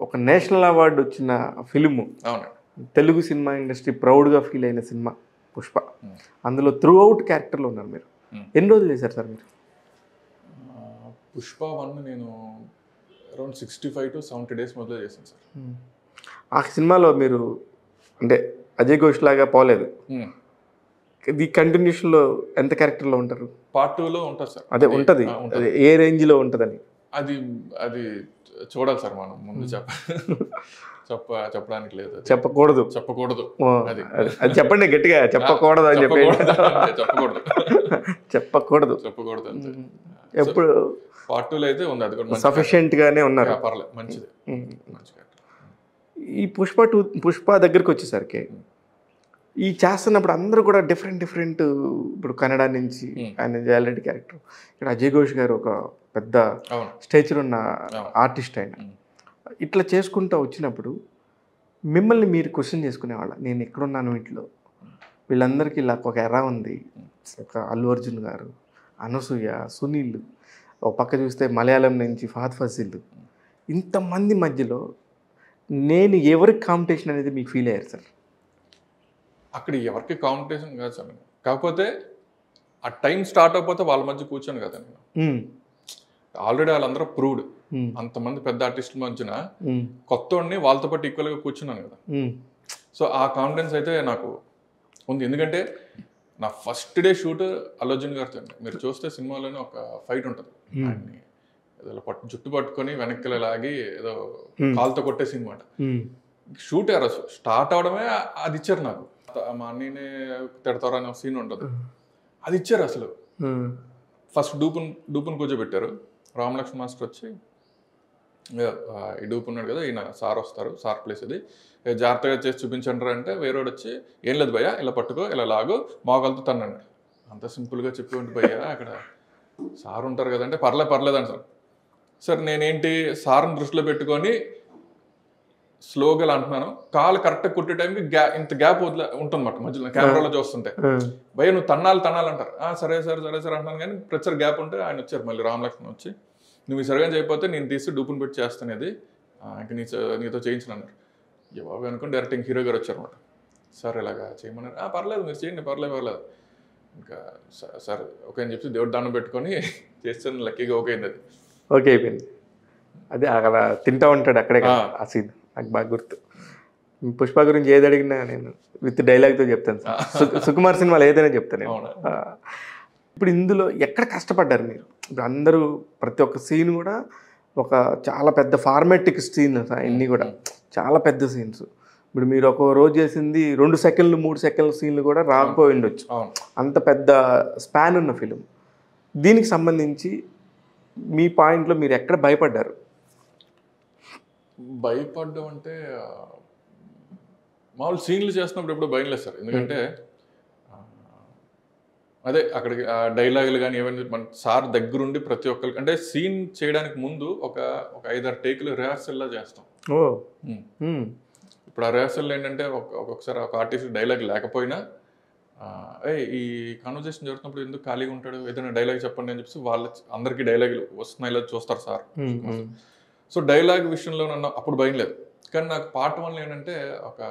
ఒక national award వచ్చిన film. అవును. తెలుగు సినిమా ఇండస్ట్రీ ప్రౌడ్గా ఫీల్ అయిన సినిమా పుష్ప. అందులో త్రూ అవుట్ క్యారెక్టర్లో ఉన్నారు మీరు. ఎన్ని రోజులు చేశారు సార్ మీరు? పుష్ప 1 నేను అరౌండ్ 65 to 70 days మొదలు చేశాను సార్. ఆ సినిమాలో మీరు అంటే అజయ్ ఘోష్ లాగా పోలేదు. ఇది కంటిన్యూషన్లో ఎంత క్యారెక్టర్లో ఉంటారు? పార్ట్ 2లో ఉంటుంది సార్. అదే ఉంటుంది, అదే ఏ రేంజ్లో ఉంటుందని అది అది చూడాలి సార్. మనం ముందు చెప్పడానికి లేదు, చెప్పకూడదు. అది అది చెప్పండి గట్టిగా, చెప్పకూడదు అని చెప్పి చెప్పకూడదు. ఎప్పుడు పార్ట్ 2లో అయితే ఉంది, అది కూడా సఫిషియెంట్ గానే ఉన్నారు. పర్లేదు, మంచిది. ఈ పుష్ప దగ్గరికి వచ్చేసరికి ఈ చేస్తున్నప్పుడు అందరూ కూడా డిఫరెంట్ ఇప్పుడు కన్నడ నుంచి ఆయన ఆల్రెడీ క్యారెక్టర్, ఇక్కడ అజయ్ ఘోష్ గారు ఒక పెద్ద స్టేచర్ ఉన్న ఆర్టిస్ట్ ఆయన. ఇట్లా చేసుకుంటూ వచ్చినప్పుడు మిమ్మల్ని మీరు క్వశ్చన్ చేసుకునేవాళ్ళ, నేను ఎక్కడున్నాను ఇంట్లో, వీళ్ళందరికీ ఇలా ఒక ఎరా ఉంది, ఒక అల్లు అర్జున్ గారు, అనసూయ, సునీల్, ఒక పక్క చూస్తే మలయాళం నుంచి ఫహద్ ఫాసిల్, ఇంతమంది మధ్యలో నేను ఎవరికి కాంపిటీషన్ అనేది మీకు ఫీల్ అయ్యారు సార్? అక్కడ ఎవరికి కాంపిటీషన్ కాదు సార్, కాకపోతే ఆ టైం స్టార్ట్ అయిపోతే వాళ్ళ మధ్య కూర్చొని కదా నేను. ఆల్రెడీ వాళ్ళందరూ ప్రూవ్డ్, అంతమంది పెద్ద ఆర్టిస్టుల మధ్యన కొత్తోడిని వాళ్ళతో పాటు ఈక్వల్గా కూర్చున్నాను కదా. సో ఆ కాన్ఫిడెన్స్ అయితే నాకు ఉంది, ఎందుకంటే నా first day shoot Allu Arjun గారితో. మీరు చూస్తే సినిమాలోనే ఒక ఫైట్ ఉంటుంది, ఆయన్ని ఏదో జుట్టు పట్టుకొని వెనక్కి లాగి ఏదో కాలుతో కొట్టే సీన్ మాట. షూట్ స్టార్ట్ అవడమే అది ఇచ్చారు నాకు. మా అన్నీనే తిడతారు అనే సీన్ ఉంటుంది, అది ఇచ్చారు అసలు. ఫస్ట్ డూపుని కూర్చోబెట్టారు, రామలక్ష్మణ్ మాస్టర్ వచ్చి ఈ డూపు ఉన్నాడు కదా, ఈయన సార్ వస్తారు, సార్ ప్లేస్ ఇది జాగ్రత్తగా చేసి చూపించండి అంటే, వేరేవాడు వచ్చి ఏం లేదు భయ్యా, ఇలా పట్టుకో, ఇలా లాగు, మోకాలతో తన్నాడు. అంత సింపుల్గా చెప్పి భయ్యా అక్కడ సార్ ఉంటారు కదంటే, పర్లేదు అని సార్ నేనేంటి సార్ని దృష్టిలో పెట్టుకొని స్లోగా ఇలా అంటున్నాను, కాలు కరెక్ట్గా కుట్టే టైంకి ఇంత గ్యాప్ ఉంటుందన్నమాట మధ్యలో, కెమెరాలో చూస్తుంటే. భయ్య నువ్వు తన్నాలి అంటారు. సరే సార్ అంటున్నాను, కానీ ప్రతిసారి గ్యాప్ ఉంటే ఆయన వచ్చారు మళ్ళీ రామలక్ష్మణ్ వచ్చి, నువ్వు ఈ సరిగా చేయకపోతే నేను తీసి డూపుని పెట్టి చేస్తాను, ఇది ఇంక నీతో చేయించిన అన్నారు. బాబు అనుకుని డైరెక్ట్ హీరో గారు వచ్చారన్నమాట. సార్ ఇలాగా చేయమన్నారు. పర్లేదు మీరు చేయండి, పర్లేదు. ఇంకా సార్ ఓకే అని చెప్పి దేవుడు దండం పెట్టుకొని చేస్తాను, లక్కీగా ఓకే అయింది. అది ఓకే అయిపోయింది. అదే అలా తింటా ఉంటాడు అక్కడే ఆ సీన్, నాకు బాగా గుర్తు. పుష్ప గురించి ఏది అడిగినా నేను విత్ డైలాగ్తో చెప్తాను సార్. సుకుమార్ సినిమాలు ఏదైనా చెప్తాను. ఇప్పుడు ఇందులో ఎక్కడ కష్టపడ్డారు మీరు? ఇప్పుడు అందరూ ప్రతి ఒక్క సీన్ కూడా ఒక చాలా పెద్ద ఫార్మాటిక్ సీన్, అన్నీ కూడా చాలా పెద్ద సీన్స్. ఇప్పుడు మీరు ఒక రోజు చేసింది 2 సెకండ్లు 3 సెకండ్ల సీన్లు కూడా రాకపోయి ఉండొచ్చు, అంత పెద్ద స్పాన్ ఉన్న ఫిలిం. దీనికి సంబంధించి మీ పాయింట్లో మీరు ఎక్కడ భయపడ్డారు? భయపడ్డం అంటే మామూలు సీన్లు చేస్తున్నప్పుడు ఎప్పుడు భయం లేదు సార్, ఎందుకంటే అదే అక్కడికి డైలాగులు కానీ ఏమైనా మన సార్ దగ్గరుండి ప్రతి ఒక్కరికి, అంటే సీన్ చేయడానికి ముందు ఒక 5-6 టేకులు రిహార్సల్లా చేస్తాం. ఇప్పుడు ఆ రిహార్సల్ ఏంటంటే ఒక్కొక్కసారి ఒక ఆర్టిస్ట్ డైలాగ్ లేకపోయినా ఈ కాన్వర్జేషన్ జరుగుతున్నప్పుడు ఎందుకు ఖాళీగా ఉంటాడు, ఏదైనా డైలాగ్ చెప్పండి అని చెప్పి వాళ్ళ అందరికీ డైలాగులు వస్తున్నాయి లేదు చూస్తారు సార్. సో డైలాగ్ విషయంలో నన్ను అప్పుడు భయం లేదు, కానీ నాకు పార్ట్ 1లో ఏంటంటే ఒక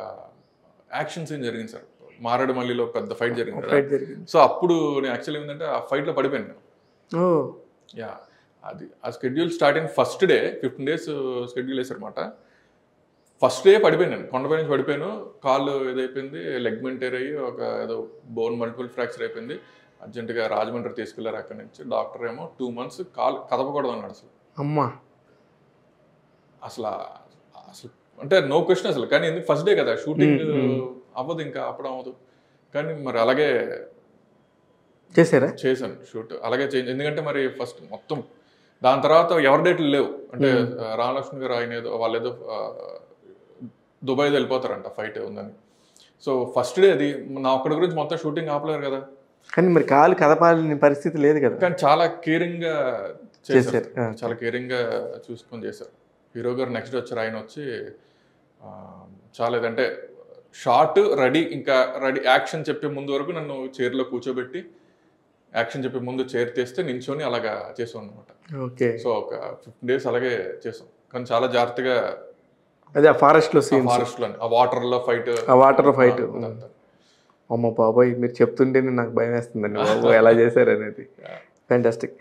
యాక్షన్ సీన్ జరిగింది సార్, మారేడుమల్లిలో పెద్ద ఫైట్ జరిగింది. సో అప్పుడు నేను యాక్చువల్లీ ఏంటంటే ఆ ఫైట్లో పడిపోయాను నేను. అది ఆ స్కెడ్యూల్ స్టార్ట్ అయిన ఫస్ట్ డే 15 days స్కెడ్యూల్ వేసారనమాట. ఫస్ట్ డే పడిపోయాను నేను, కొండపై నుంచి పడిపోయాను, కాళ్ళు ఏదైపోయింది, లెగ్మెంట్ టైర్ అయ్యి ఒక ఏదో బోన్ మల్టిపుల్ ఫ్రాక్చర్ అయిపోయింది. అర్జెంటుగా రాజమండ్రి తీసుకెళ్లారు. అక్కడి నుంచి డాక్టర్ ఏమో 2 months కాలు కదపకూడదు అన్నాడు. అసలు అంటే నో క్వశ్చన్ అసలు. కానీ ఎందుకు ఫస్ట్ డే కదా షూటింగ్ అవ్వదు, ఇంకా అప్పుడు అవ్వదు. కానీ మరి అలాగే చేశాను షూట్, అలాగే చేంజ్. ఎందుకంటే మరి ఫస్ట్ మొత్తం దాని తర్వాత ఎవరి డేట్లు లేవు, అంటే రామలక్ష్మణ్ గారు ఆయన ఏదో వాళ్ళు ఏదో దుబాయ్ వెళ్ళిపోతారంట ఫైట్ ఉందని. సో ఫస్ట్ డే అది నా ఒక్కడి గురించి మొత్తం షూటింగ్ ఆపలేరు కదా, కానీ మరి కాలు కదపాలని పరిస్థితి లేదు కదా. కానీ చాలా కేరింగ్గా చేశారు, చాలా కేరింగ్గా చూసుకొని చేశారు. హీరో గారు నెక్స్ట్ వచ్చారు, ఆయన వచ్చి చాలా ఏదంటే షార్ట్ రెడీ, ఇంకా రెడీ యాక్షన్ చెప్పే ముందు వరకు నన్ను చైర్లో కూర్చోబెట్టి యాక్షన్ చెప్పే ముందు చైర్ తీస్తే నించొని అలాగా చేసాం అనమాట. ఓకే. సో ఒక 15 days అలాగే చేసాం, కానీ చాలా జాగ్రత్తగా అదే ఆ ఫారెస్ట్లో సీన్, ఫారెస్ట్ లో ఆ వాటర్ లో ఫైట్, ఆ వాటర్ ఫైట్. అమ్మ బాబాయ్ మీరు చెప్తుంటేనే నాకు భయం వేస్తుందండి బాబు ఎలా చేశారు అనేది. ఫ్యాంటాస్టిక్.